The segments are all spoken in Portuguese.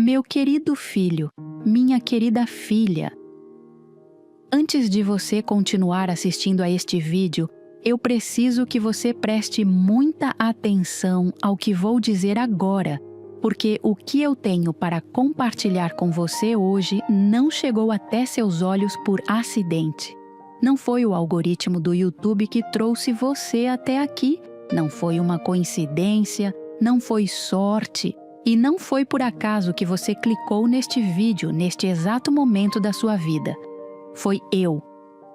Meu querido filho, minha querida filha, antes de você continuar assistindo a este vídeo, eu preciso que você preste muita atenção ao que vou dizer agora, porque o que eu tenho para compartilhar com você hoje não chegou até seus olhos por acidente. Não foi o algoritmo do YouTube que trouxe você até aqui, não foi uma coincidência, não foi sorte e não foi por acaso que você clicou neste vídeo neste exato momento da sua vida. Foi eu.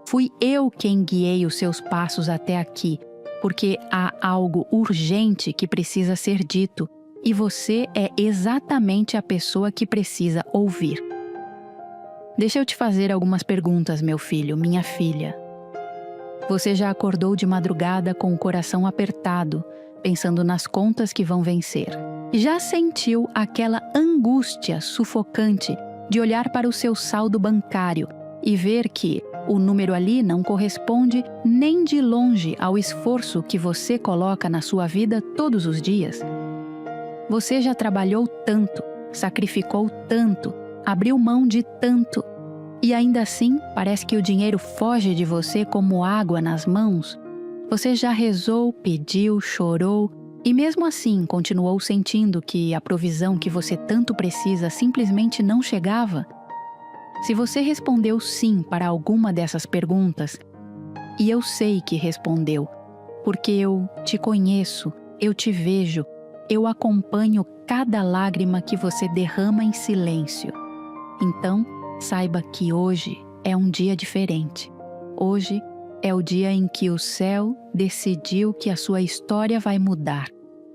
Fui eu quem guiei os seus passos até aqui, porque há algo urgente que precisa ser dito e você é exatamente a pessoa que precisa ouvir. Deixa eu te fazer algumas perguntas, meu filho, minha filha. Você já acordou de madrugada com o coração apertado, pensando nas contas que vão vencer? Já sentiu aquela angústia sufocante de olhar para o seu saldo bancário e ver que o número ali não corresponde nem de longe ao esforço que você coloca na sua vida todos os dias? Você já trabalhou tanto, sacrificou tanto, abriu mão de tanto, e ainda assim parece que o dinheiro foge de você como água nas mãos? Você já rezou, pediu, chorou, e mesmo assim continuou sentindo que a provisão que você tanto precisa simplesmente não chegava? Se você respondeu sim para alguma dessas perguntas, e eu sei que respondeu, porque eu te conheço, eu te vejo, eu acompanho cada lágrima que você derrama em silêncio. Então, saiba que hoje é um dia diferente. Hoje é o dia em que o céu decidiu que a sua história vai mudar.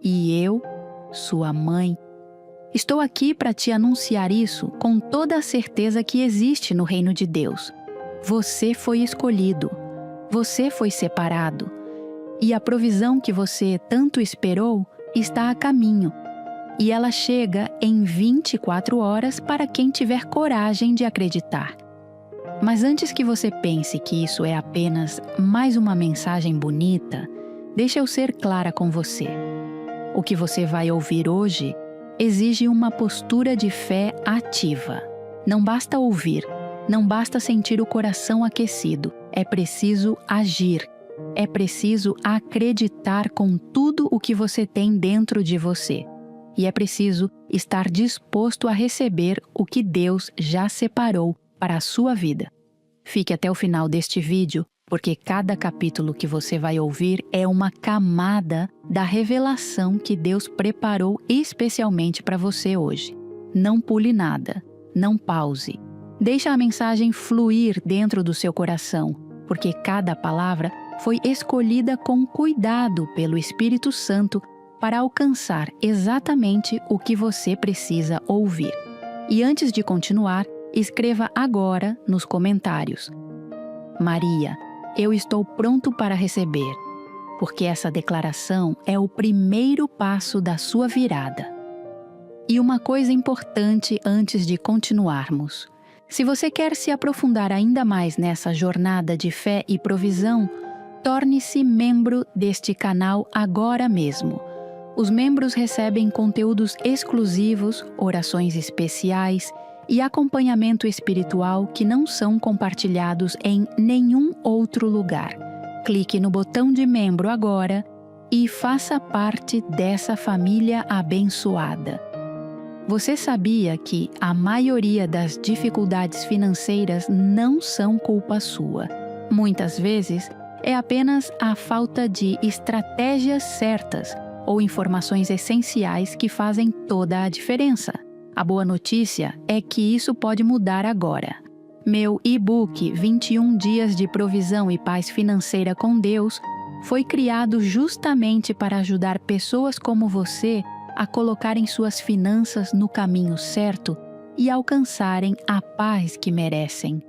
E eu, sua mãe, estou aqui para te anunciar isso com toda a certeza que existe no reino de Deus. Você foi escolhido, você foi separado, e a provisão que você tanto esperou está a caminho, e ela chega em 24 horas para quem tiver coragem de acreditar. Mas antes que você pense que isso é apenas mais uma mensagem bonita, deixa eu ser clara com você. O que você vai ouvir hoje exige uma postura de fé ativa. Não basta ouvir, não basta sentir o coração aquecido, é preciso agir, é preciso acreditar com tudo o que você tem dentro de você. E é preciso estar disposto a receber o que Deus já separou para a sua vida. Fique até o final deste vídeo, porque cada capítulo que você vai ouvir é uma camada da revelação que Deus preparou especialmente para você hoje. Não pule nada, não pause. Deixe a mensagem fluir dentro do seu coração, porque cada palavra foi escolhida com cuidado pelo Espírito Santo para alcançar exatamente o que você precisa ouvir. E antes de continuar, escreva agora nos comentários: Maria, eu estou pronto para receber, porque essa declaração é o primeiro passo da sua virada. E uma coisa importante antes de continuarmos: se você quer se aprofundar ainda mais nessa jornada de fé e provisão, torne-se membro deste canal agora mesmo. Os membros recebem conteúdos exclusivos, orações especiais e acompanhamento espiritual que não são compartilhados em nenhum outro lugar. Clique no botão de membro agora e faça parte dessa família abençoada. Você sabia que a maioria das dificuldades financeiras não são culpa sua? Muitas vezes é apenas a falta de estratégias certas ou informações essenciais que fazem toda a diferença. A boa notícia é que isso pode mudar agora. Meu e-book 21 Dias de Provisão e Paz Financeira com Deus foi criado justamente para ajudar pessoas como você a colocarem suas finanças no caminho certo e alcançarem a paz que merecem.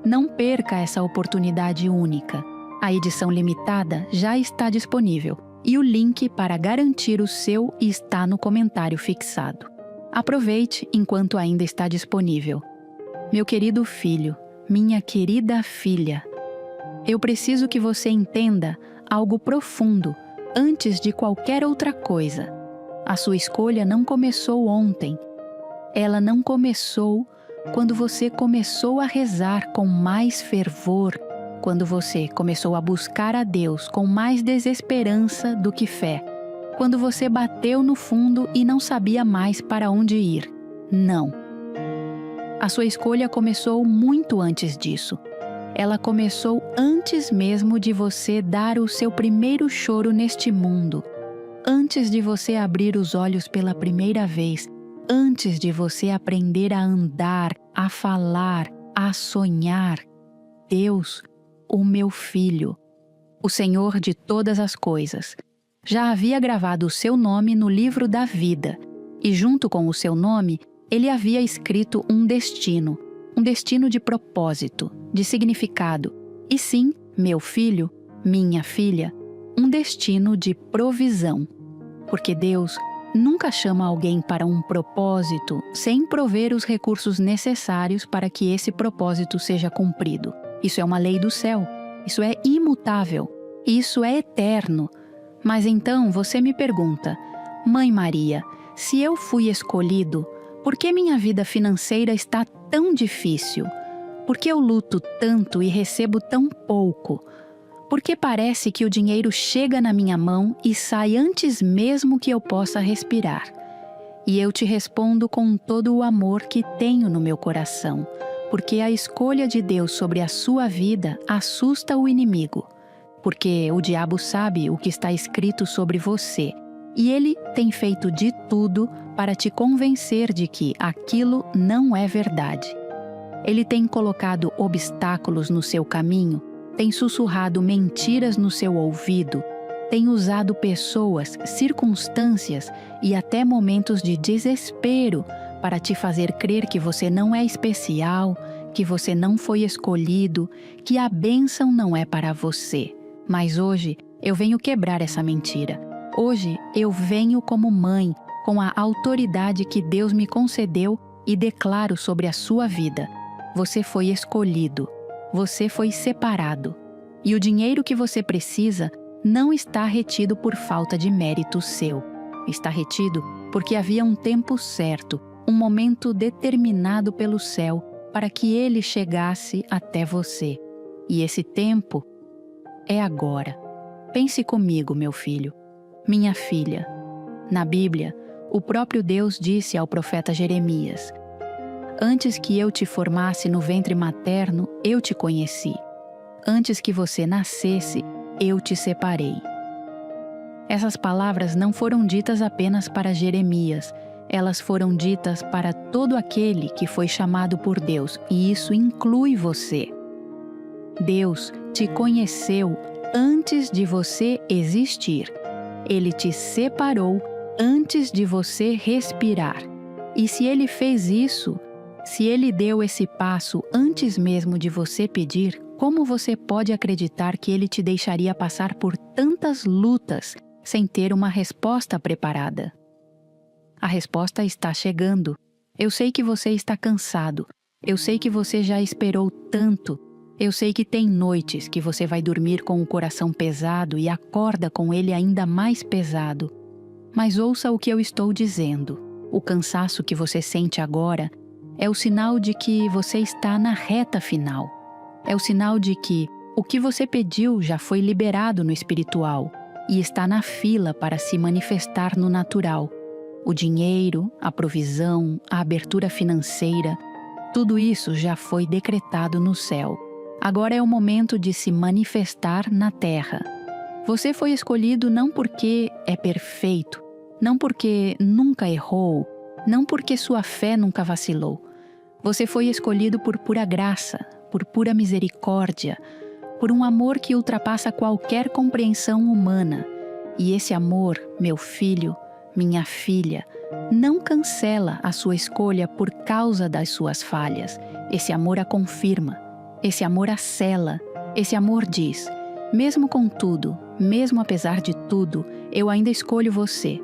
Não perca essa oportunidade única. A edição limitada já está disponível e o link para garantir o seu está no comentário fixado. Aproveite enquanto ainda está disponível. Meu querido filho, minha querida filha, eu preciso que você entenda algo profundo antes de qualquer outra coisa. A sua escolha não começou ontem. Ela não começou quando você começou a rezar com mais fervor, quando você começou a buscar a Deus com mais desesperança do que fé, quando você bateu no fundo e não sabia mais para onde ir. Não. A sua escolha começou muito antes disso. Ela começou antes mesmo de você dar o seu primeiro choro neste mundo, antes de você abrir os olhos pela primeira vez, antes de você aprender a andar, a falar, a sonhar. Deus, o meu filho, o Senhor de todas as coisas, já havia gravado o seu nome no livro da vida, e junto com o seu nome, ele havia escrito um destino de propósito, de significado, e sim, meu filho, minha filha, um destino de provisão. Porque Deus nunca chama alguém para um propósito sem prover os recursos necessários para que esse propósito seja cumprido. Isso é uma lei do céu, isso é imutável, isso é eterno. Mas então você me pergunta, Mãe Maria, se eu fui escolhido, por que minha vida financeira está tão difícil? Por que eu luto tanto e recebo tão pouco? Por que parece que o dinheiro chega na minha mão e sai antes mesmo que eu possa respirar? E eu te respondo com todo o amor que tenho no meu coração, porque a escolha de Deus sobre a sua vida assusta o inimigo, porque o diabo sabe o que está escrito sobre você, e ele tem feito de tudo para te convencer de que aquilo não é verdade. Ele tem colocado obstáculos no seu caminho, tem sussurrado mentiras no seu ouvido, tem usado pessoas, circunstâncias e até momentos de desespero para te fazer crer que você não é especial, que você não foi escolhido, que a bênção não é para você. Mas hoje eu venho quebrar essa mentira. Hoje eu venho como mãe, com a autoridade que Deus me concedeu e declaro sobre a sua vida. Você foi escolhido, você foi separado. E o dinheiro que você precisa não está retido por falta de mérito seu. Está retido porque havia um tempo certo, um momento determinado pelo céu para que ele chegasse até você. E esse tempo é agora. Pense comigo, meu filho, minha filha. Na Bíblia, o próprio Deus disse ao profeta Jeremias: Antes que eu te formasse no ventre materno, eu te conheci. Antes que você nascesse, eu te separei. Essas palavras não foram ditas apenas para Jeremias, elas foram ditas para todo aquele que foi chamado por Deus, e isso inclui você. Deus te conheceu antes de você existir. Ele te separou antes de você respirar. E se Ele fez isso, se Ele deu esse passo antes mesmo de você pedir, como você pode acreditar que Ele te deixaria passar por tantas lutas sem ter uma resposta preparada? A resposta está chegando. Eu sei que você está cansado. Eu sei que você já esperou tanto. Eu sei que tem noites que você vai dormir com o coração pesado e acorda com ele ainda mais pesado. Mas ouça o que eu estou dizendo. O cansaço que você sente agora é o sinal de que você está na reta final. É o sinal de que o que você pediu já foi liberado no espiritual e está na fila para se manifestar no natural. O dinheiro, a provisão, a abertura financeira, tudo isso já foi decretado no céu. Agora é o momento de se manifestar na terra. Você foi escolhido não porque é perfeito, não porque nunca errou, não porque sua fé nunca vacilou. Você foi escolhido por pura graça, por pura misericórdia, por um amor que ultrapassa qualquer compreensão humana. E esse amor, meu filho, minha filha, não cancela a sua escolha por causa das suas falhas. Esse amor a confirma. Esse amor a sela, esse amor diz: mesmo com tudo, mesmo apesar de tudo, eu ainda escolho você.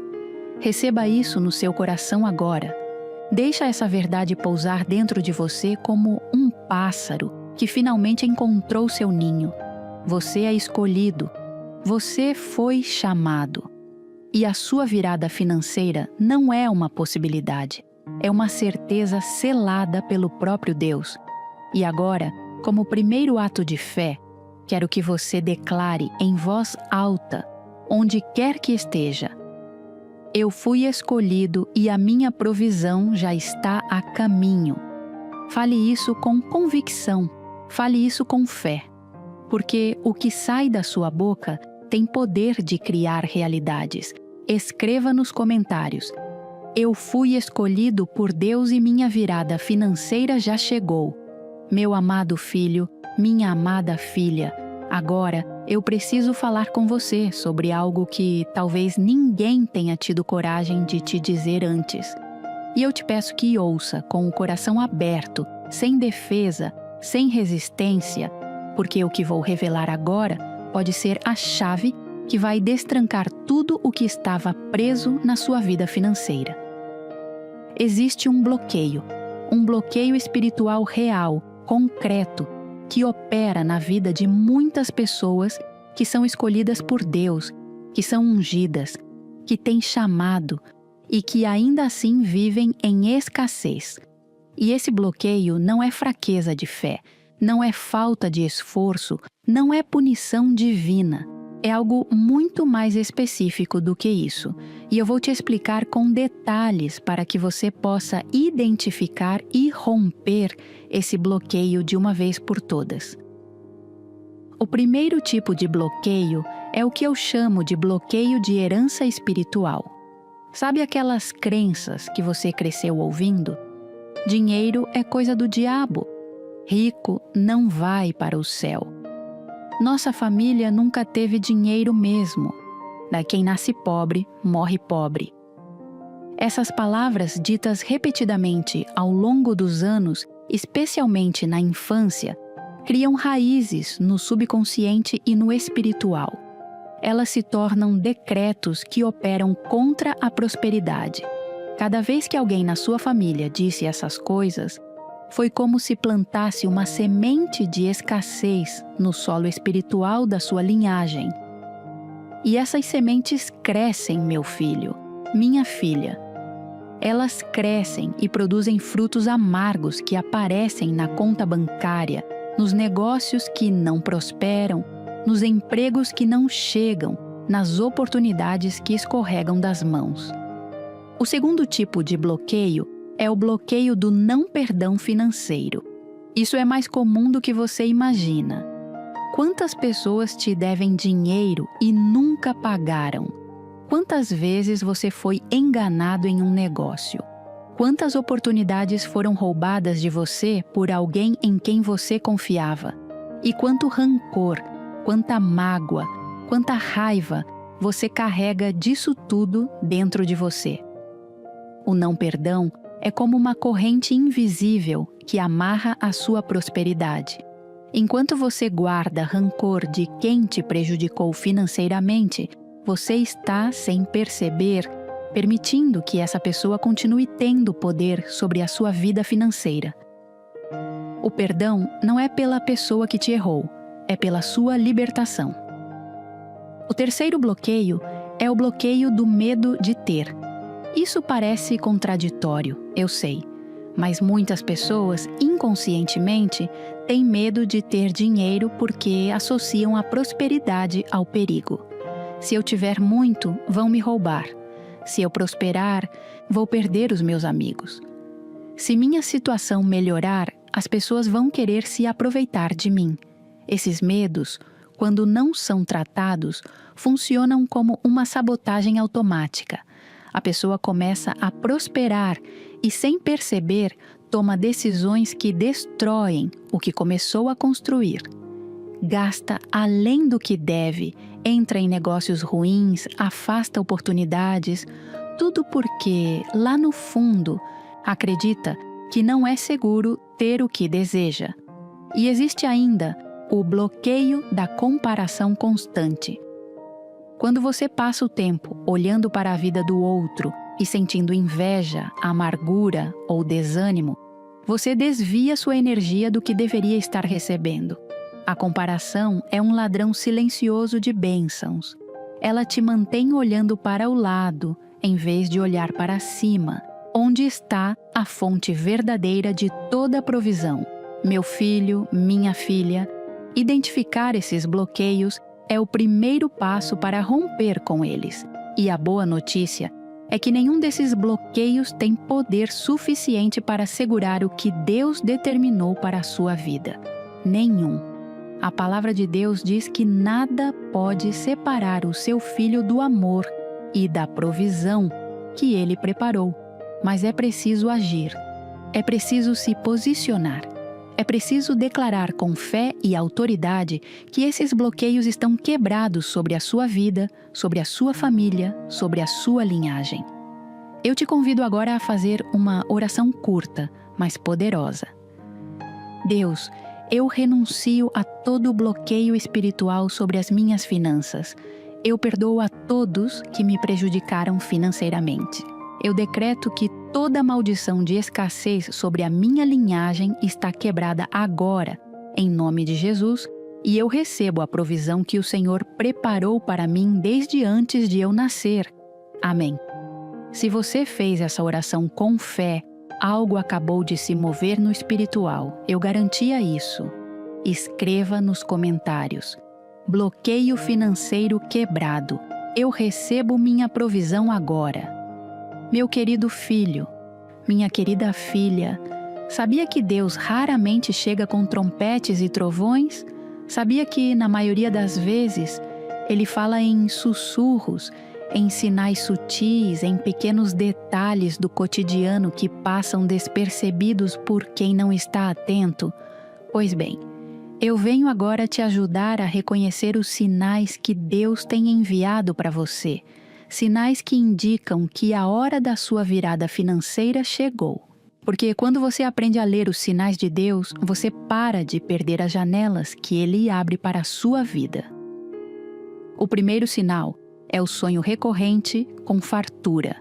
Receba isso no seu coração agora. Deixa essa verdade pousar dentro de você como um pássaro que finalmente encontrou seu ninho. Você é escolhido. Você foi chamado. E a sua virada financeira não é uma possibilidade. é uma certeza selada pelo próprio Deus. E agora, como primeiro ato de fé, quero que você declare em voz alta, onde quer que esteja: eu fui escolhido e a minha provisão já está a caminho. Fale isso com convicção, fale isso com fé, porque o que sai da sua boca tem poder de criar realidades. Escreva nos comentários: eu fui escolhido por Deus e minha virada financeira já chegou. Meu amado filho, minha amada filha, agora eu preciso falar com você sobre algo que talvez ninguém tenha tido coragem de te dizer antes. E eu te peço que ouça com o coração aberto, sem defesa, sem resistência, porque o que vou revelar agora pode ser a chave que vai destrancar tudo o que estava preso na sua vida financeira. Existe um bloqueio espiritual real, concreto, que opera na vida de muitas pessoas que são escolhidas por Deus, que são ungidas, que têm chamado e que ainda assim vivem em escassez. E esse bloqueio não é fraqueza de fé, não é falta de esforço, não é punição divina. É algo muito mais específico do que isso. E eu vou te explicar com detalhes para que você possa identificar e romper esse bloqueio de uma vez por todas. O primeiro tipo de bloqueio é o que eu chamo de bloqueio de herança espiritual. Sabe aquelas crenças que você cresceu ouvindo? Dinheiro é coisa do diabo. Rico não vai para o céu. Nossa família nunca teve dinheiro mesmo. Quem nasce pobre, morre pobre. Essas palavras ditas repetidamente ao longo dos anos, especialmente na infância, criam raízes no subconsciente e no espiritual. Elas se tornam decretos que operam contra a prosperidade. Cada vez que alguém na sua família disse essas coisas, foi como se plantasse uma semente de escassez no solo espiritual da sua linhagem. E essas sementes crescem, meu filho, minha filha. Elas crescem e produzem frutos amargos que aparecem na conta bancária, nos negócios que não prosperam, nos empregos que não chegam, nas oportunidades que escorregam das mãos. O segundo tipo de bloqueio é o bloqueio do não perdão financeiro. Isso é mais comum do que você imagina. Quantas pessoas te devem dinheiro e nunca pagaram? Quantas vezes você foi enganado em um negócio? Quantas oportunidades foram roubadas de você por alguém em quem você confiava? E quanto rancor, quanta mágoa, quanta raiva você carrega disso tudo dentro de você? O não perdão é como uma corrente invisível que amarra a sua prosperidade. Enquanto você guarda rancor de quem te prejudicou financeiramente, você está, sem perceber, permitindo que essa pessoa continue tendo poder sobre a sua vida financeira. O perdão não é pela pessoa que te errou, é pela sua libertação. O terceiro bloqueio é o bloqueio do medo de ter. Isso parece contraditório, eu sei, mas muitas pessoas, inconscientemente, têm medo de ter dinheiro porque associam a prosperidade ao perigo. Se eu tiver muito, vão me roubar. Se eu prosperar, vou perder os meus amigos. Se minha situação melhorar, as pessoas vão querer se aproveitar de mim. Esses medos, quando não são tratados, funcionam como uma sabotagem automática. A pessoa começa a prosperar e, sem perceber, toma decisões que destroem o que começou a construir. Gasta além do que deve, entra em negócios ruins, afasta oportunidades, tudo porque, lá no fundo, acredita que não é seguro ter o que deseja. E existe ainda o bloqueio da comparação constante. Quando você passa o tempo olhando para a vida do outro e sentindo inveja, amargura ou desânimo, você desvia sua energia do que deveria estar recebendo. A comparação é um ladrão silencioso de bênçãos. Ela te mantém olhando para o lado, em vez de olhar para cima, onde está a fonte verdadeira de toda provisão. Meu filho, minha filha, identificar esses bloqueios é o primeiro passo para romper com eles. E a boa notícia é que nenhum desses bloqueios tem poder suficiente para segurar o que Deus determinou para a sua vida. Nenhum. A palavra de Deus diz que nada pode separar o seu filho do amor e da provisão que ele preparou. Mas é preciso agir. É preciso se posicionar. É preciso declarar com fé e autoridade que esses bloqueios estão quebrados sobre a sua vida, sobre a sua família, sobre a sua linhagem. Eu te convido agora a fazer uma oração curta, mas poderosa. Deus, eu renuncio a todo bloqueio espiritual sobre as minhas finanças. Eu perdoo a todos que me prejudicaram financeiramente. Eu decreto que toda maldição de escassez sobre a minha linhagem está quebrada agora, em nome de Jesus, e eu recebo a provisão que o Senhor preparou para mim desde antes de eu nascer. Amém. Se você fez essa oração com fé, algo acabou de se mover no espiritual. Eu garantia isso. Escreva nos comentários: bloqueio financeiro quebrado. Eu recebo minha provisão agora. Meu querido filho, minha querida filha, sabia que Deus raramente chega com trompetes e trovões? Sabia que, na maioria das vezes, Ele fala em sussurros, em sinais sutis, em pequenos detalhes do cotidiano que passam despercebidos por quem não está atento? Pois bem, eu venho agora te ajudar a reconhecer os sinais que Deus tem enviado para você. Sinais que indicam que a hora da sua virada financeira chegou. Porque quando você aprende a ler os sinais de Deus, você para de perder as janelas que Ele abre para a sua vida. O primeiro sinal é o sonho recorrente com fartura.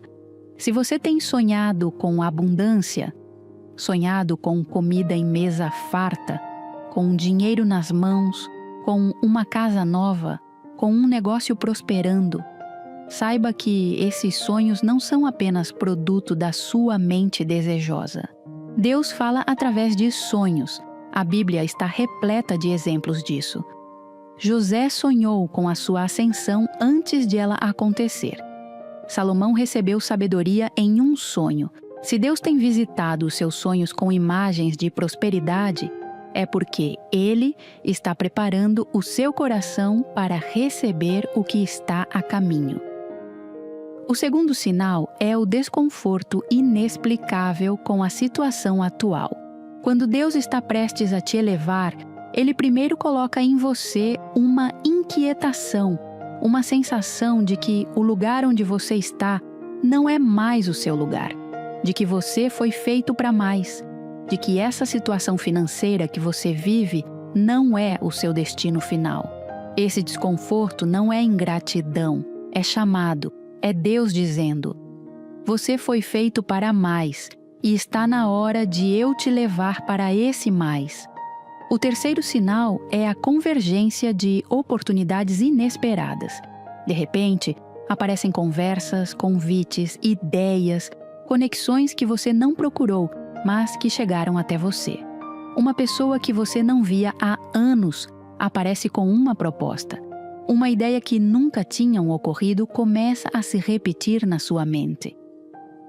Se você tem sonhado com abundância, sonhado com comida em mesa farta, com dinheiro nas mãos, com uma casa nova, com um negócio prosperando, saiba que esses sonhos não são apenas produto da sua mente desejosa. Deus fala através de sonhos. A Bíblia está repleta de exemplos disso. José sonhou com a sua ascensão antes de ela acontecer. Salomão recebeu sabedoria em um sonho. Se Deus tem visitado os seus sonhos com imagens de prosperidade, é porque Ele está preparando o seu coração para receber o que está a caminho. O segundo sinal é o desconforto inexplicável com a situação atual. Quando Deus está prestes a te elevar, Ele primeiro coloca em você uma inquietação, uma sensação de que o lugar onde você está não é mais o seu lugar, de que você foi feito para mais, de que essa situação financeira que você vive não é o seu destino final. Esse desconforto não é ingratidão, é chamado. É Deus dizendo: você foi feito para mais e está na hora de eu te levar para esse mais. O terceiro sinal é a convergência de oportunidades inesperadas. De repente, aparecem conversas, convites, ideias, conexões que você não procurou, mas que chegaram até você. Uma pessoa que você não via há anos aparece com uma proposta. Uma ideia que nunca tinham ocorrido começa a se repetir na sua mente.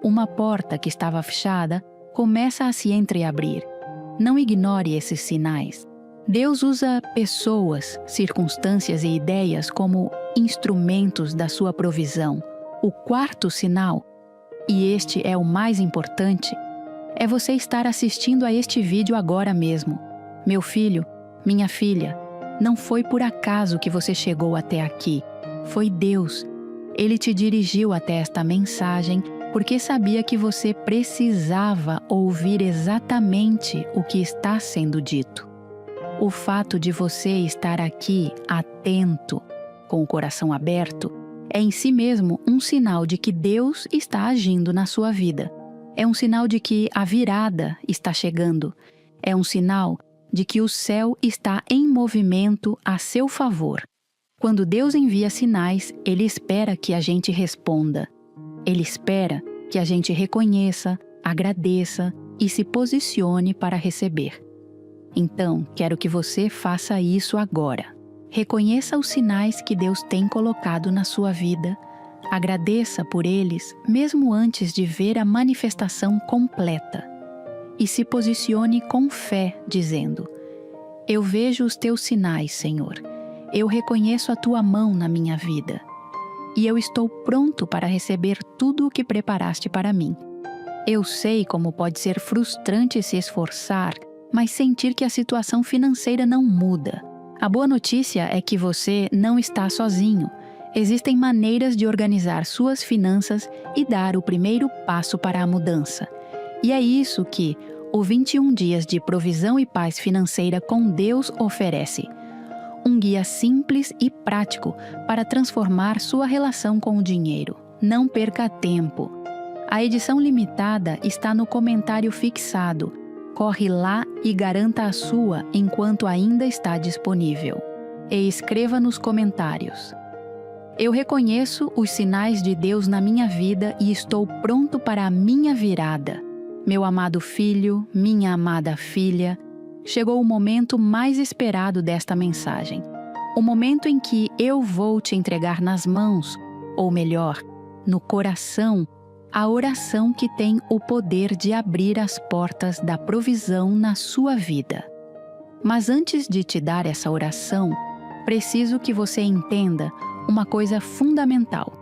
Uma porta que estava fechada começa a se entreabrir. Não ignore esses sinais. Deus usa pessoas, circunstâncias e ideias como instrumentos da sua provisão. O quarto sinal, e este é o mais importante, é você estar assistindo a este vídeo agora mesmo. Meu filho, minha filha, não foi por acaso que você chegou até aqui. Foi Deus. Ele te dirigiu até esta mensagem porque sabia que você precisava ouvir exatamente o que está sendo dito. O fato de você estar aqui, atento, com o coração aberto, é em si mesmo um sinal de que Deus está agindo na sua vida. É um sinal de que a virada está chegando. É um sinal de que o céu está em movimento a seu favor. Quando Deus envia sinais, Ele espera que a gente responda. Ele espera que a gente reconheça, agradeça e se posicione para receber. Então, quero que você faça isso agora. Reconheça os sinais que Deus tem colocado na sua vida, agradeça por eles mesmo antes de ver a manifestação completa e se posicione com fé, dizendo: eu vejo os teus sinais, Senhor. Eu reconheço a tua mão na minha vida. E eu estou pronto para receber tudo o que preparaste para mim. Eu sei como pode ser frustrante se esforçar, mas sentir que a situação financeira não muda. A boa notícia é que você não está sozinho. Existem maneiras de organizar suas finanças e dar o primeiro passo para a mudança. E é isso que o 21 Dias de Provisão e Paz Financeira com Deus oferece. Um guia simples e prático para transformar sua relação com o dinheiro. Não perca tempo. A edição limitada está no comentário fixado. Corre lá e garanta a sua enquanto ainda está disponível. E escreva nos comentários: eu reconheço os sinais de Deus na minha vida e estou pronto para a minha virada. Meu amado filho, minha amada filha, chegou o momento mais esperado desta mensagem. O momento em que eu vou te entregar nas mãos, ou melhor, no coração, a oração que tem o poder de abrir as portas da provisão na sua vida. Mas antes de te dar essa oração, preciso que você entenda uma coisa fundamental.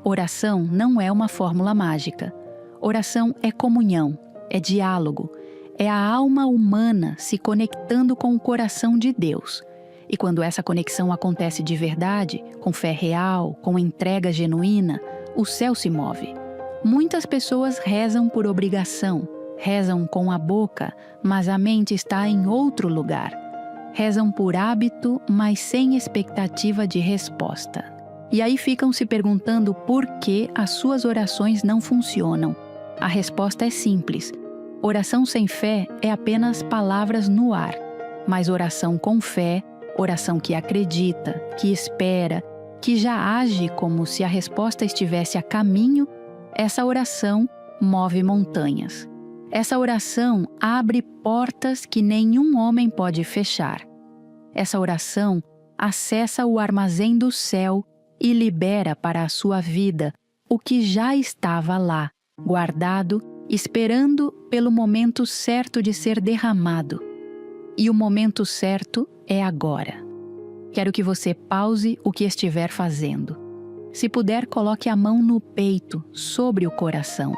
Oração não é uma fórmula mágica. Oração é comunhão, é diálogo, é a alma humana se conectando com o coração de Deus. E quando essa conexão acontece de verdade, com fé real, com entrega genuína, o céu se move. Muitas pessoas rezam por obrigação, rezam com a boca, mas a mente está em outro lugar. Rezam por hábito, mas sem expectativa de resposta. E aí ficam se perguntando por que as suas orações não funcionam. A resposta é simples. Oração sem fé é apenas palavras no ar, mas oração com fé, oração que acredita, que espera, que já age como se a resposta estivesse a caminho, essa oração move montanhas. Essa oração abre portas que nenhum homem pode fechar. Essa oração acessa o armazém do céu e libera para a sua vida o que já estava lá, guardado, esperando pelo momento certo de ser derramado. E o momento certo é agora. Quero que você pause o que estiver fazendo. Se puder, coloque a mão no peito, sobre o coração.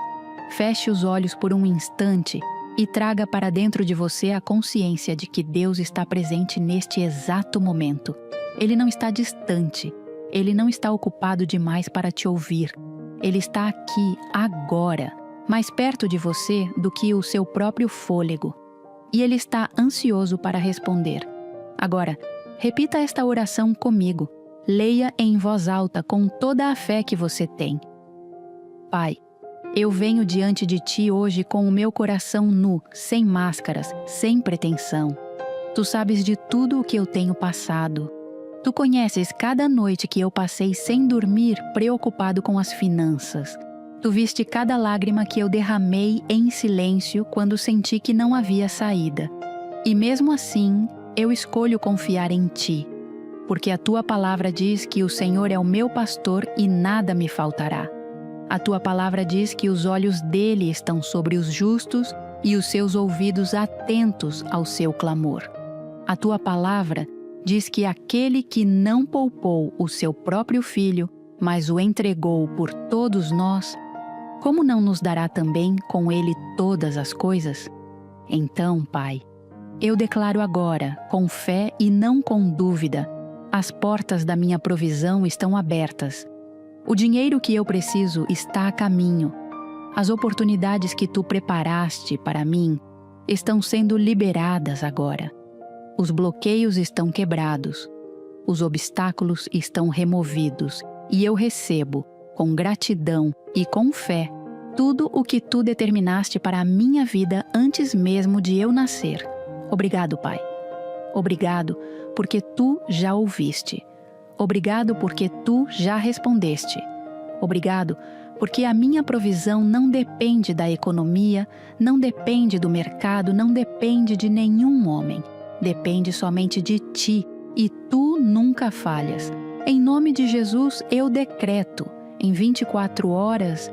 Feche os olhos por um instante e traga para dentro de você a consciência de que Deus está presente neste exato momento. Ele não está distante. Ele não está ocupado demais para te ouvir. Ele está aqui, agora, mais perto de você do que o seu próprio fôlego. E Ele está ansioso para responder. Agora, repita esta oração comigo. Leia em voz alta com toda a fé que você tem. Pai, eu venho diante de Ti hoje com o meu coração nu, sem máscaras, sem pretensão. Tu sabes de tudo o que eu tenho passado. Tu conheces cada noite que eu passei sem dormir, preocupado com as finanças. Tu viste cada lágrima que eu derramei em silêncio quando senti que não havia saída. E mesmo assim, eu escolho confiar em Ti, porque a Tua palavra diz que o Senhor é o meu pastor e nada me faltará. A Tua palavra diz que os olhos dele estão sobre os justos e os seus ouvidos atentos ao seu clamor. A Tua palavra diz que aquele que não poupou o seu próprio filho, mas o entregou por todos nós, como não nos dará também com ele todas as coisas? Então, Pai, eu declaro agora, com fé e não com dúvida, as portas da minha provisão estão abertas. O dinheiro que eu preciso está a caminho. As oportunidades que Tu preparaste para mim estão sendo liberadas agora. Os bloqueios estão quebrados, os obstáculos estão removidos e eu recebo, com gratidão e com fé, tudo o que Tu determinaste para a minha vida antes mesmo de eu nascer. Obrigado, Pai. Obrigado porque Tu já ouviste. Obrigado porque Tu já respondeste. Obrigado porque a minha provisão não depende da economia, não depende do mercado, não depende de nenhum homem. Depende somente de ti, e tu nunca falhas. Em nome de Jesus, eu decreto, em 24 horas,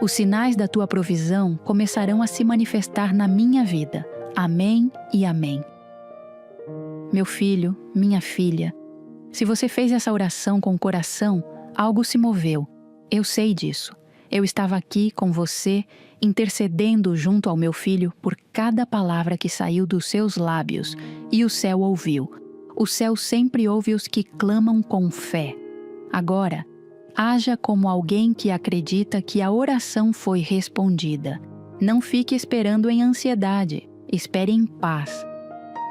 os sinais da tua provisão começarão a se manifestar na minha vida. Amém e amém. Meu filho, minha filha, se você fez essa oração com o coração, algo se moveu. Eu sei disso. Eu estava aqui com você, intercedendo junto ao meu filho por cada palavra que saiu dos seus lábios, e o céu ouviu. O céu sempre ouve os que clamam com fé. Agora, haja como alguém que acredita que a oração foi respondida. Não fique esperando em ansiedade, espere em paz.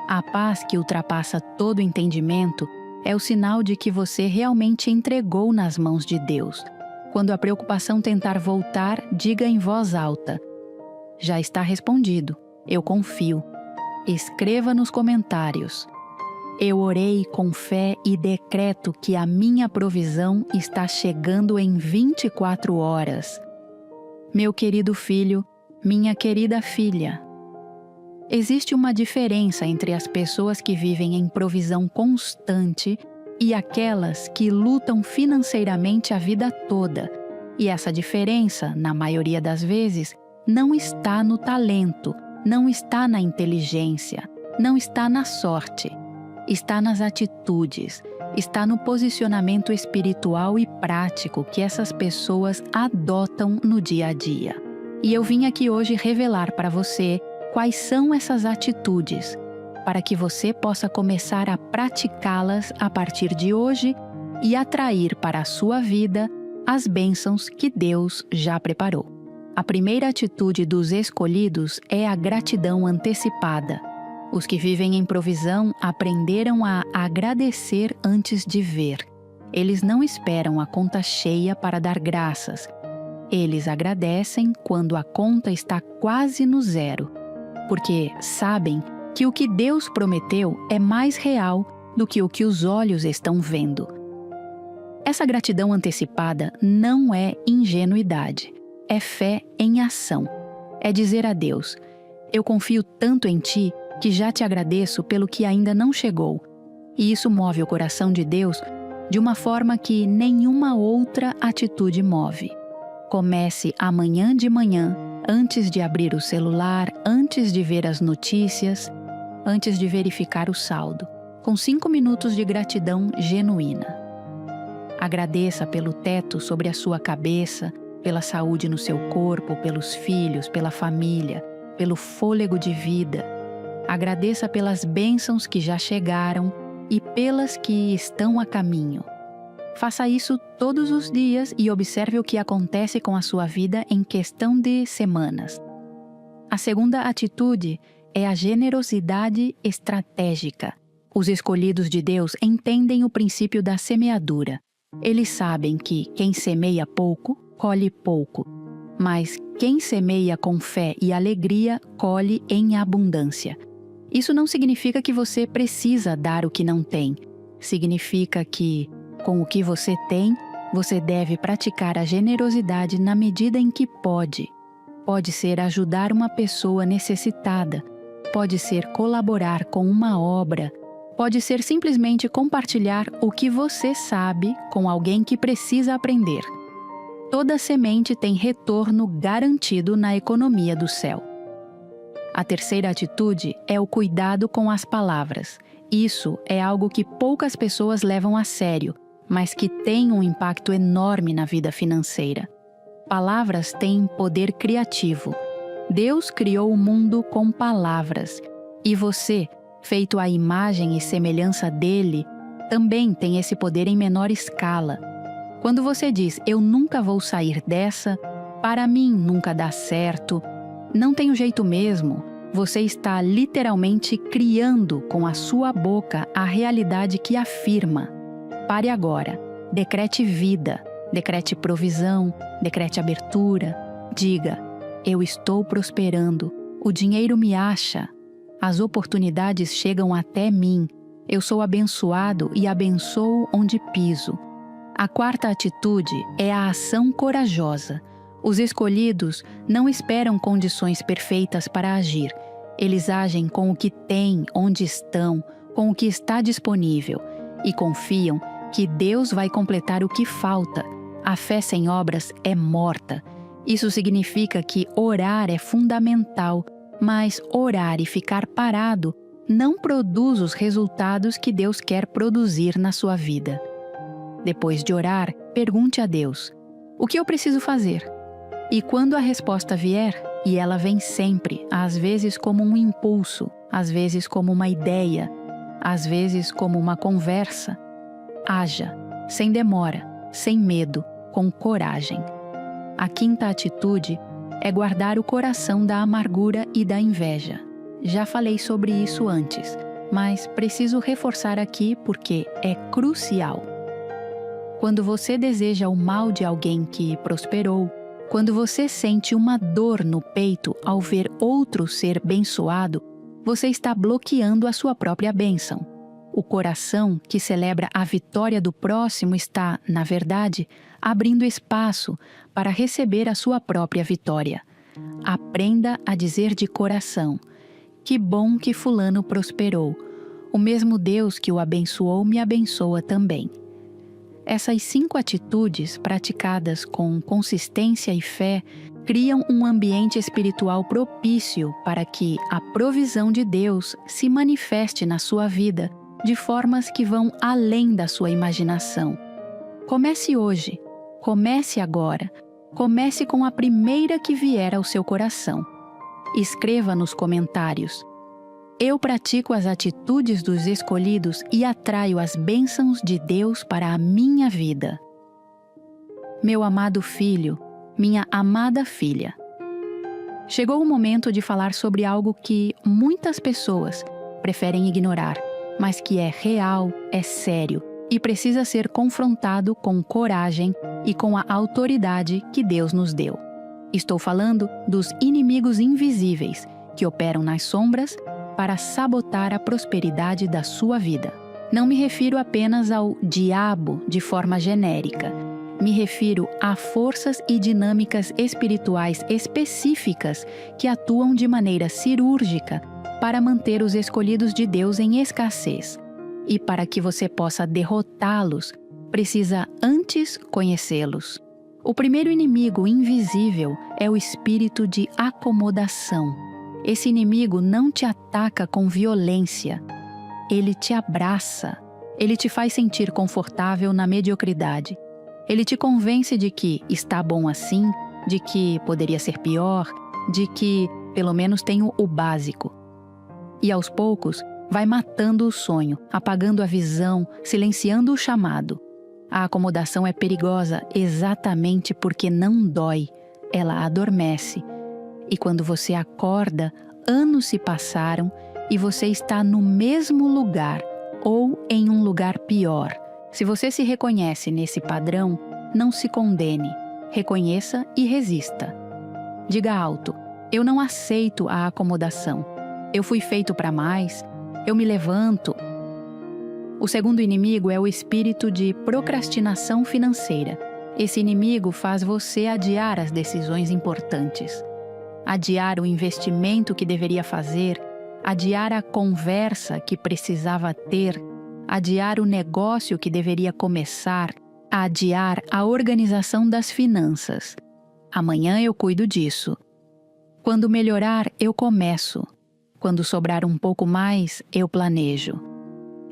A paz que ultrapassa todo entendimento é o sinal de que você realmente entregou nas mãos de Deus. Quando a preocupação tentar voltar, diga em voz alta: já está respondido, eu confio. Escreva nos comentários: eu orei com fé e decreto que a minha provisão está chegando em 24 horas. Meu querido filho, minha querida filha, existe uma diferença entre as pessoas que vivem em provisão constante e aquelas que lutam financeiramente a vida toda. E essa diferença, na maioria das vezes, não está no talento, não está na inteligência, não está na sorte. Está nas atitudes, está no posicionamento espiritual e prático que essas pessoas adotam no dia a dia. E eu vim aqui hoje revelar para você quais são essas atitudes, para que você possa começar a praticá-las a partir de hoje e atrair para a sua vida as bênçãos que Deus já preparou. A primeira atitude dos escolhidos é a gratidão antecipada. Os que vivem em provisão aprenderam a agradecer antes de ver. Eles não esperam a conta cheia para dar graças. Eles agradecem quando a conta está quase no zero, porque sabem que o que Deus prometeu é mais real do que o que os olhos estão vendo. Essa gratidão antecipada não é ingenuidade, é fé em ação. É dizer a Deus: eu confio tanto em Ti que já te agradeço pelo que ainda não chegou. E isso move o coração de Deus de uma forma que nenhuma outra atitude move. Comece amanhã de manhã, antes de abrir o celular, antes de ver as notícias, antes de verificar o saldo, com 5 minutos de gratidão genuína. Agradeça pelo teto sobre a sua cabeça, pela saúde no seu corpo, pelos filhos, pela família, pelo fôlego de vida. Agradeça pelas bênçãos que já chegaram e pelas que estão a caminho. Faça isso todos os dias e observe o que acontece com a sua vida em questão de semanas. A segunda atitude é a generosidade estratégica. Os escolhidos de Deus entendem o princípio da semeadura. Eles sabem que quem semeia pouco, colhe pouco. Mas quem semeia com fé e alegria, colhe em abundância. Isso não significa que você precisa dar o que não tem. Significa que, com o que você tem, você deve praticar a generosidade na medida em que pode. Pode ser ajudar uma pessoa necessitada, pode ser colaborar com uma obra, pode ser simplesmente compartilhar o que você sabe com alguém que precisa aprender. Toda semente tem retorno garantido na economia do céu. A terceira atitude é o cuidado com as palavras. Isso é algo que poucas pessoas levam a sério, mas que tem um impacto enorme na vida financeira. Palavras têm poder criativo. Deus criou o mundo com palavras, e você, feito à imagem e semelhança dele, também tem esse poder em menor escala. Quando você diz, eu nunca vou sair dessa, para mim nunca dá certo, não tenho jeito mesmo, você está literalmente criando com a sua boca a realidade que afirma. Pare agora, decrete vida, decrete provisão, decrete abertura, diga, eu estou prosperando, o dinheiro me acha, as oportunidades chegam até mim, eu sou abençoado e abençoo onde piso. A quarta atitude é a ação corajosa. Os escolhidos não esperam condições perfeitas para agir. Eles agem com o que têm, onde estão, com o que está disponível e confiam que Deus vai completar o que falta. A fé sem obras é morta. Isso significa que orar é fundamental, mas orar e ficar parado não produz os resultados que Deus quer produzir na sua vida. Depois de orar, pergunte a Deus: o que eu preciso fazer? E quando a resposta vier, e ela vem sempre, às vezes como um impulso, às vezes como uma ideia, às vezes como uma conversa, haja, sem demora, sem medo, com coragem. A quinta atitude é guardar o coração da amargura e da inveja. Já falei sobre isso antes, mas preciso reforçar aqui porque é crucial. Quando você deseja o mal de alguém que prosperou, quando você sente uma dor no peito ao ver outro ser abençoado, você está bloqueando a sua própria bênção. O coração que celebra a vitória do próximo está, na verdade, abrindo espaço para receber a sua própria vitória. Aprenda a dizer de coração: que bom que fulano prosperou. O mesmo Deus que o abençoou me abençoa também. Essas 5 atitudes, praticadas com consistência e fé, criam um ambiente espiritual propício para que a provisão de Deus se manifeste na sua vida de formas que vão além da sua imaginação. Comece hoje, comece agora, comece com a primeira que vier ao seu coração. Escreva nos comentários: eu pratico as atitudes dos escolhidos e atraio as bênçãos de Deus para a minha vida. Meu amado filho, minha amada filha. Chegou o momento de falar sobre algo que muitas pessoas preferem ignorar, mas que é real, é sério e precisa ser confrontado com coragem e com a autoridade que Deus nos deu. Estou falando dos inimigos invisíveis que operam nas sombras para sabotar a prosperidade da sua vida. Não me refiro apenas ao diabo de forma genérica. Me refiro a forças e dinâmicas espirituais específicas que atuam de maneira cirúrgica para manter os escolhidos de Deus em escassez. E para que você possa derrotá-los, precisa antes conhecê-los. O primeiro inimigo invisível é o espírito de acomodação. Esse inimigo não te ataca com violência. Ele te abraça. Ele te faz sentir confortável na mediocridade. Ele te convence de que está bom assim, de que poderia ser pior, de que pelo menos tenho o básico. E aos poucos, vai matando o sonho, apagando a visão, silenciando o chamado. A acomodação é perigosa exatamente porque não dói, ela adormece. E quando você acorda, anos se passaram e você está no mesmo lugar ou em um lugar pior. Se você se reconhece nesse padrão, não se condene, reconheça e resista. Diga alto: eu não aceito a acomodação. Eu fui feito para mais, eu me levanto. O segundo inimigo é o espírito de procrastinação financeira. Esse inimigo faz você adiar as decisões importantes. Adiar o investimento que deveria fazer, adiar a conversa que precisava ter, adiar o negócio que deveria começar, adiar a organização das finanças. Amanhã eu cuido disso. Quando melhorar, eu começo. Quando sobrar um pouco mais, eu planejo.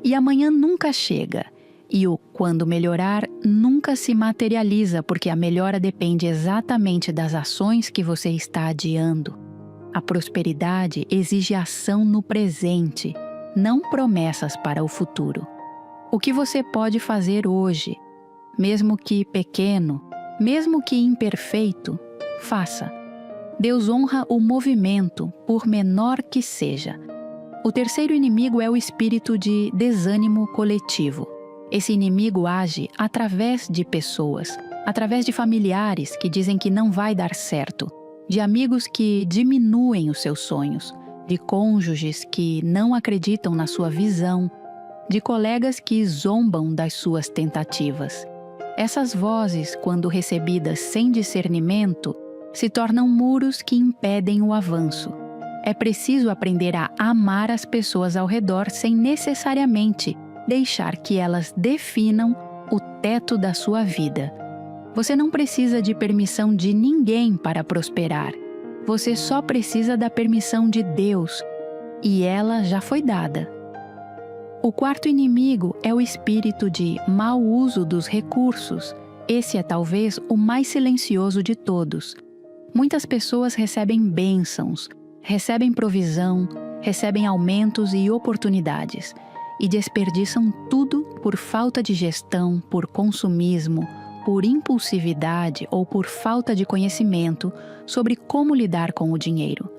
E amanhã nunca chega. E o quando melhorar nunca se materializa porque a melhora depende exatamente das ações que você está adiando. A prosperidade exige ação no presente, não promessas para o futuro. O que você pode fazer hoje, mesmo que pequeno, mesmo que imperfeito, faça. Deus honra o movimento, por menor que seja. O terceiro inimigo é o espírito de desânimo coletivo. Esse inimigo age através de pessoas, através de familiares que dizem que não vai dar certo, de amigos que diminuem os seus sonhos, de cônjuges que não acreditam na sua visão, de colegas que zombam das suas tentativas. Essas vozes, quando recebidas sem discernimento, se tornam muros que impedem o avanço. É preciso aprender a amar as pessoas ao redor sem necessariamente deixar que elas definam o teto da sua vida. Você não precisa de permissão de ninguém para prosperar. Você só precisa da permissão de Deus, e ela já foi dada. O quarto inimigo é o espírito de mau uso dos recursos. Esse é talvez o mais silencioso de todos. Muitas pessoas recebem bênçãos, recebem provisão, recebem aumentos e oportunidades, e desperdiçam tudo por falta de gestão, por consumismo, por impulsividade ou por falta de conhecimento sobre como lidar com o dinheiro.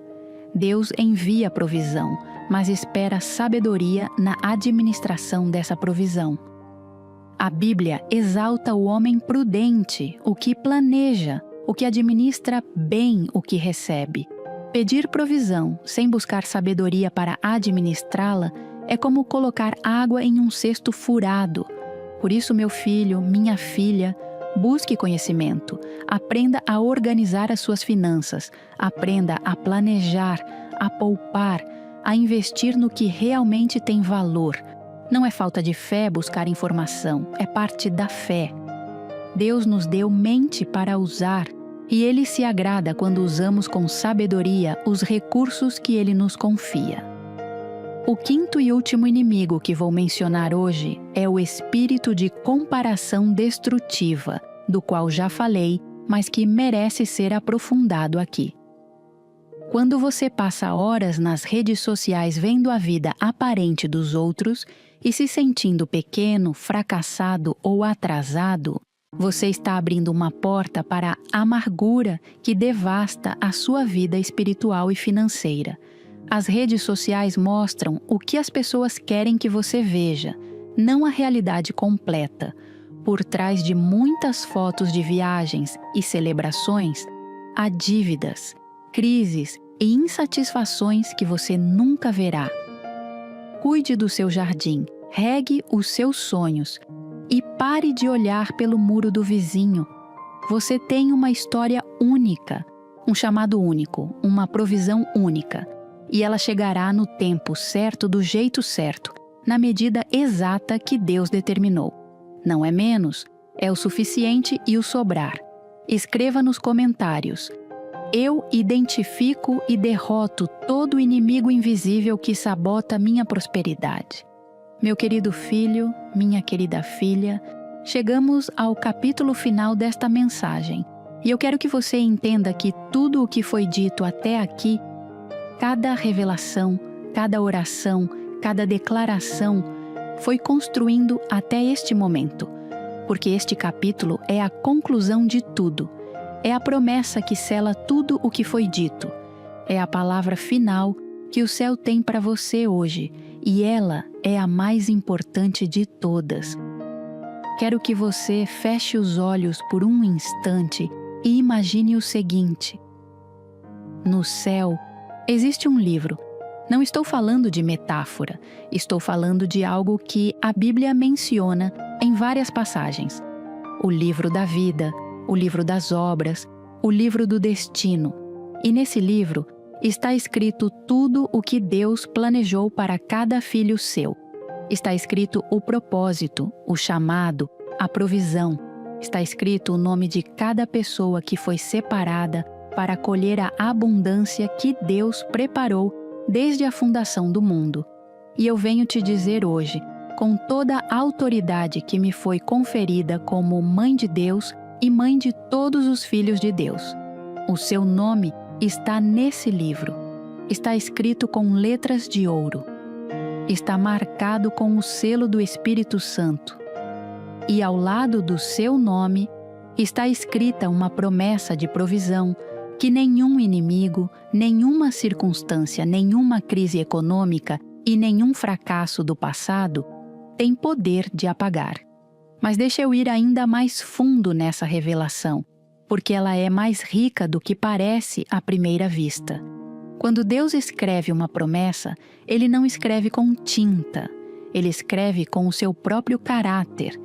Deus envia provisão, mas espera sabedoria na administração dessa provisão. A Bíblia exalta o homem prudente, o que planeja, o que administra bem o que recebe. Pedir provisão sem buscar sabedoria para administrá-la é como colocar água em um cesto furado. Por isso, meu filho, minha filha, busque conhecimento, aprenda a organizar as suas finanças, aprenda a planejar, a poupar, a investir no que realmente tem valor. Não é falta de fé buscar informação, é parte da fé. Deus nos deu mente para usar, e Ele se agrada quando usamos com sabedoria os recursos que Ele nos confia. O quinto e último inimigo que vou mencionar hoje é o espírito de comparação destrutiva, do qual já falei, mas que merece ser aprofundado aqui. Quando você passa horas nas redes sociais vendo a vida aparente dos outros e se sentindo pequeno, fracassado ou atrasado, você está abrindo uma porta para a amargura que devasta a sua vida espiritual e financeira. As redes sociais mostram o que as pessoas querem que você veja, não a realidade completa. Por trás de muitas fotos de viagens e celebrações, há dívidas, crises e insatisfações que você nunca verá. Cuide do seu jardim, regue os seus sonhos e pare de olhar pelo muro do vizinho. Você tem uma história única, um chamado único, uma provisão única. E ela chegará no tempo certo, do jeito certo, na medida exata que Deus determinou. Não é menos, é o suficiente e o sobrar. Escreva nos comentários: eu identifico e derroto todo o inimigo invisível que sabota minha prosperidade. Meu querido filho, minha querida filha, chegamos ao capítulo final desta mensagem, e eu quero que você entenda que tudo o que foi dito até aqui, cada revelação, cada oração, cada declaração, foi construindo até este momento, porque este capítulo é a conclusão de tudo, é a promessa que sela tudo o que foi dito, é a palavra final que o céu tem para você hoje, e ela é a mais importante de todas. Quero que você feche os olhos por um instante e imagine o seguinte: no céu existe um livro. Não estou falando de metáfora, estou falando de algo que a Bíblia menciona em várias passagens. O livro da vida, o livro das obras, o livro do destino. E nesse livro está escrito tudo o que Deus planejou para cada filho seu. Está escrito o propósito, o chamado, a provisão. Está escrito o nome de cada pessoa que foi separada para colher a abundância que Deus preparou desde a fundação do mundo. E eu venho te dizer hoje, com toda a autoridade que me foi conferida como mãe de Deus e mãe de todos os filhos de Deus: o seu nome está nesse livro. Está escrito com letras de ouro. Está marcado com o selo do Espírito Santo. E ao lado do seu nome está escrita uma promessa de provisão que nenhum inimigo, nenhuma circunstância, nenhuma crise econômica e nenhum fracasso do passado tem poder de apagar. Mas deixa eu ir ainda mais fundo nessa revelação, porque ela é mais rica do que parece à primeira vista. Quando Deus escreve uma promessa, Ele não escreve com tinta, Ele escreve com o seu próprio caráter.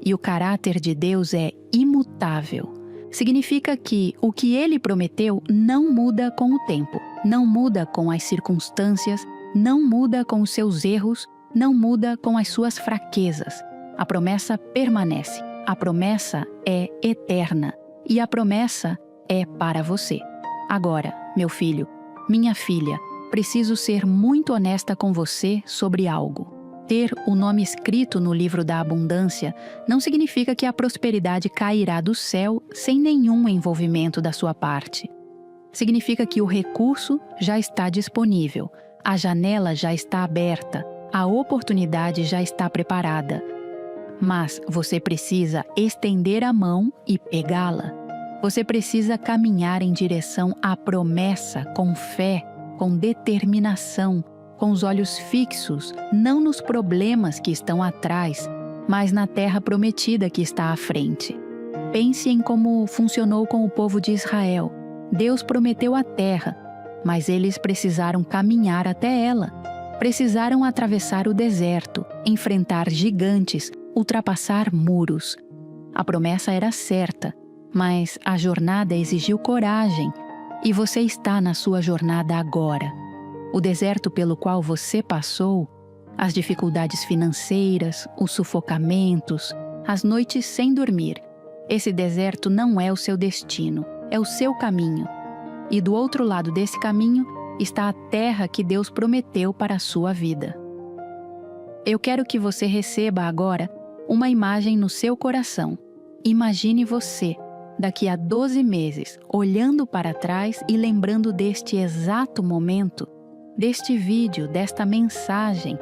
E o caráter de Deus é imutável. significa que o que ele prometeu não muda com o tempo, não muda com as circunstâncias, não muda com os seus erros, não muda com as suas fraquezas. A promessa permanece, a promessa é eterna e a promessa é para você. Agora, meu filho, minha filha, preciso ser muito honesta com você sobre algo. Ter o nome escrito no livro da abundância não significa que a prosperidade cairá do céu sem nenhum envolvimento da sua parte. Significa que o recurso já está disponível, a janela já está aberta, a oportunidade já está preparada. Mas você precisa estender a mão e pegá-la. Você precisa caminhar em direção à promessa com fé, com determinação, com os olhos fixos, não nos problemas que estão atrás, mas na terra prometida que está à frente. Pense em como funcionou com o povo de Israel. Deus prometeu a terra, mas eles precisaram caminhar até ela. Precisaram atravessar o deserto, enfrentar gigantes, ultrapassar muros. A promessa era certa, mas a jornada exigiu coragem, e você está na sua jornada agora. O deserto pelo qual você passou, as dificuldades financeiras, os sufocamentos, as noites sem dormir. Esse deserto não é o seu destino, é o seu caminho. E do outro lado desse caminho está a terra que Deus prometeu para a sua vida. Eu quero que você receba agora uma imagem no seu coração. Imagine você, daqui a 12 meses, olhando para trás e lembrando deste exato momento, deste vídeo, desta mensagem,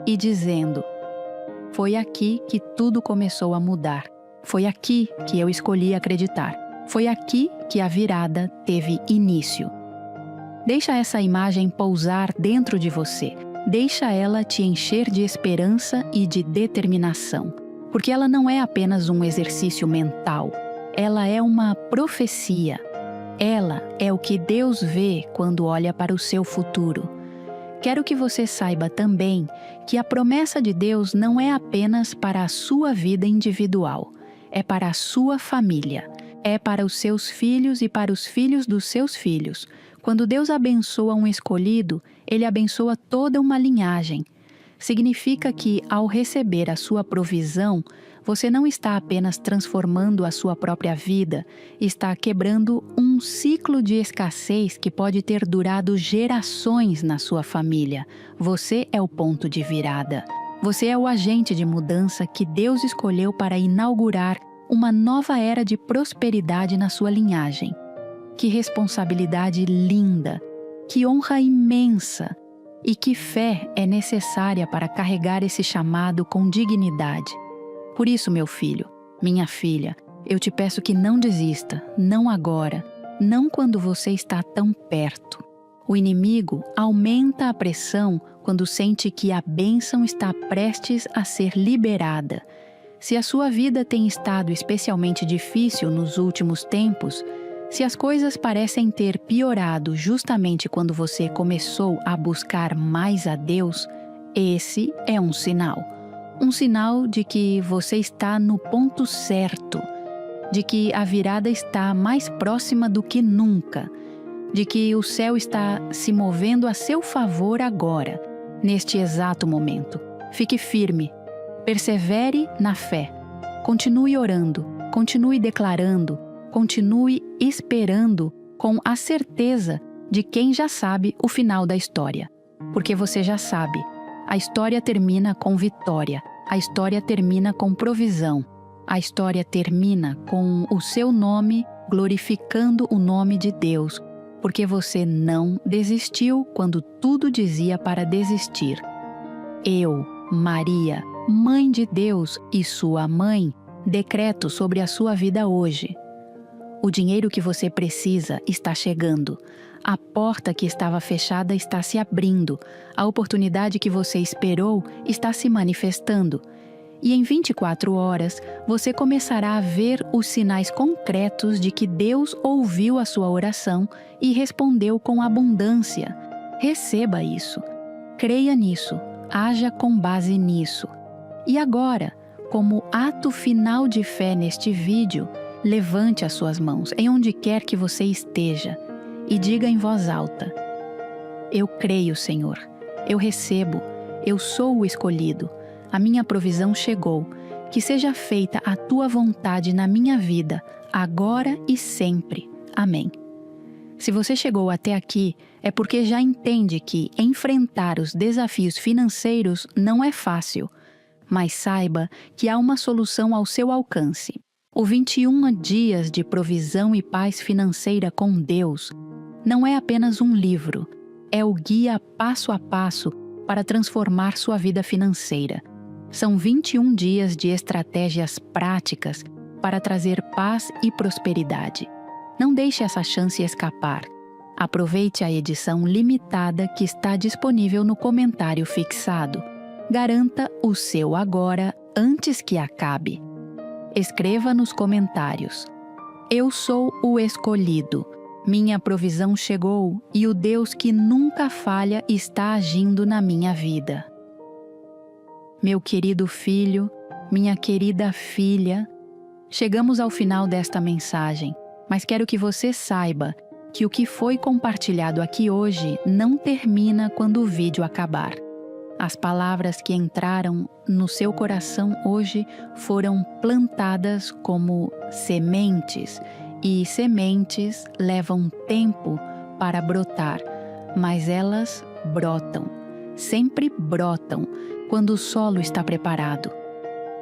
e dizendo: foi aqui que tudo começou a mudar. Foi aqui que eu escolhi acreditar. Foi aqui que a virada teve início. Deixa essa imagem pousar dentro de você. Deixa ela te encher de esperança e de determinação. Porque ela não é apenas um exercício mental. Ela é uma profecia. Ela é o que Deus vê quando olha para o seu futuro. Quero que você saiba também que a promessa de Deus não é apenas para a sua vida individual. É para a sua família. É para os seus filhos e para os filhos dos seus filhos. Quando Deus abençoa um escolhido, Ele abençoa toda uma linhagem. Significa que, ao receber a sua provisão, você não está apenas transformando a sua própria vida, está quebrando um ciclo de escassez que pode ter durado gerações na sua família. Você é o ponto de virada. Você é o agente de mudança que Deus escolheu para inaugurar uma nova era de prosperidade na sua linhagem. Que responsabilidade linda, que honra imensa e que fé é necessária para carregar esse chamado com dignidade. Por isso, meu filho, minha filha, eu te peço que não desista, não agora, não quando você está tão perto. O inimigo aumenta a pressão quando sente que a bênção está prestes a ser liberada. Se a sua vida tem estado especialmente difícil nos últimos tempos, se as coisas parecem ter piorado justamente quando você começou a buscar mais a Deus, esse é um sinal. Um sinal de que você está no ponto certo, de que a virada está mais próxima do que nunca, de que o céu está se movendo a seu favor agora, neste exato momento. Fique firme, persevere na fé, continue orando, continue declarando, continue esperando com a certeza de quem já sabe o final da história. Porque você já sabe, a história termina com vitória, a história termina com provisão, a história termina com o seu nome glorificando o nome de Deus, porque você não desistiu quando tudo dizia para desistir. Eu, Maria, Mãe de Deus e sua mãe, decreto sobre a sua vida hoje. O dinheiro que você precisa está chegando. A porta que estava fechada está se abrindo. A oportunidade que você esperou está se manifestando. E em 24 horas, você começará a ver os sinais concretos de que Deus ouviu a sua oração e respondeu com abundância. Receba isso. Creia nisso. Haja com base nisso. E agora, como ato final de fé neste vídeo, levante as suas mãos em onde quer que você esteja e diga em voz alta: eu creio, Senhor, eu recebo, eu sou o escolhido, a minha provisão chegou, que seja feita a tua vontade na minha vida, agora e sempre. Amém. Se você chegou até aqui, é porque já entende que enfrentar os desafios financeiros não é fácil, mas saiba que há uma solução ao seu alcance. O 21 dias de provisão e paz financeira com Deus não é apenas um livro, é o guia passo a passo para transformar sua vida financeira. São 21 dias de estratégias práticas para trazer paz e prosperidade. Não deixe essa chance escapar. Aproveite a edição limitada que está disponível no comentário fixado. Garanta o seu agora antes que acabe. Escreva nos comentários: eu sou o escolhido, minha provisão chegou e o Deus que nunca falha está agindo na minha vida. Meu querido filho, minha querida filha, chegamos ao final desta mensagem, mas quero que você saiba que o que foi compartilhado aqui hoje não termina quando o vídeo acabar. As palavras que entraram no seu coração hoje foram plantadas como sementes, e sementes levam tempo para brotar, mas elas brotam, sempre brotam, quando o solo está preparado.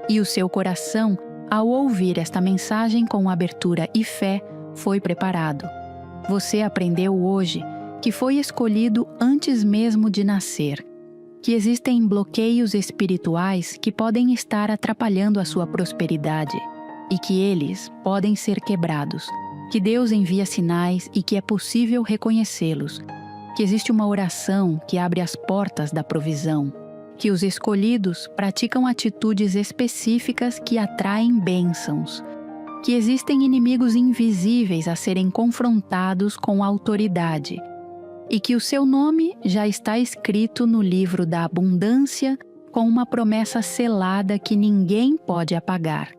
E o seu coração, ao ouvir esta mensagem com abertura e fé, foi preparado. Você aprendeu hoje que foi escolhido antes mesmo de nascer, que existem bloqueios espirituais que podem estar atrapalhando a sua prosperidade e que eles podem ser quebrados, que Deus envia sinais e que é possível reconhecê-los, que existe uma oração que abre as portas da provisão, que os escolhidos praticam atitudes específicas que atraem bênçãos, que existem inimigos invisíveis a serem confrontados com autoridade e que o seu nome já está escrito no livro da abundância com uma promessa selada que ninguém pode apagar.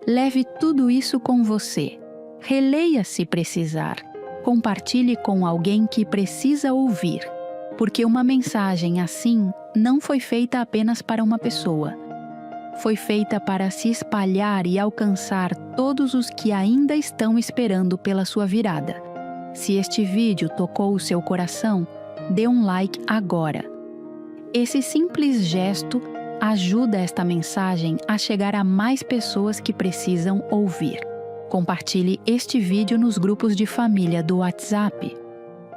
Leve tudo isso com você. Releia se precisar. Compartilhe com alguém que precisa ouvir, porque uma mensagem assim não foi feita apenas para uma pessoa. Foi feita para se espalhar e alcançar todos os que ainda estão esperando pela sua virada. Se este vídeo tocou o seu coração, dê um like agora. Esse simples gesto ajuda esta mensagem a chegar a mais pessoas que precisam ouvir. Compartilhe este vídeo nos grupos de família do WhatsApp.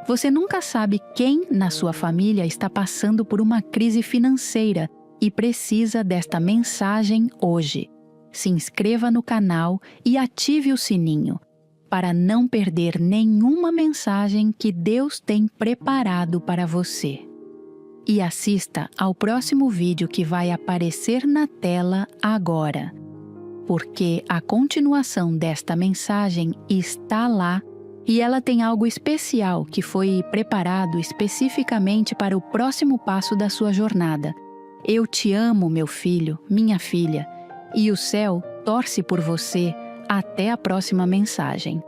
Você nunca sabe quem na sua família está passando por uma crise financeira e precisa desta mensagem hoje. Se inscreva no canal e ative o sininho para não perder nenhuma mensagem que Deus tem preparado para você. E assista ao próximo vídeo que vai aparecer na tela agora, porque a continuação desta mensagem está lá e ela tem algo especial que foi preparado especificamente para o próximo passo da sua jornada. Eu te amo, meu filho, minha filha, e o céu torce por você. Até a próxima mensagem.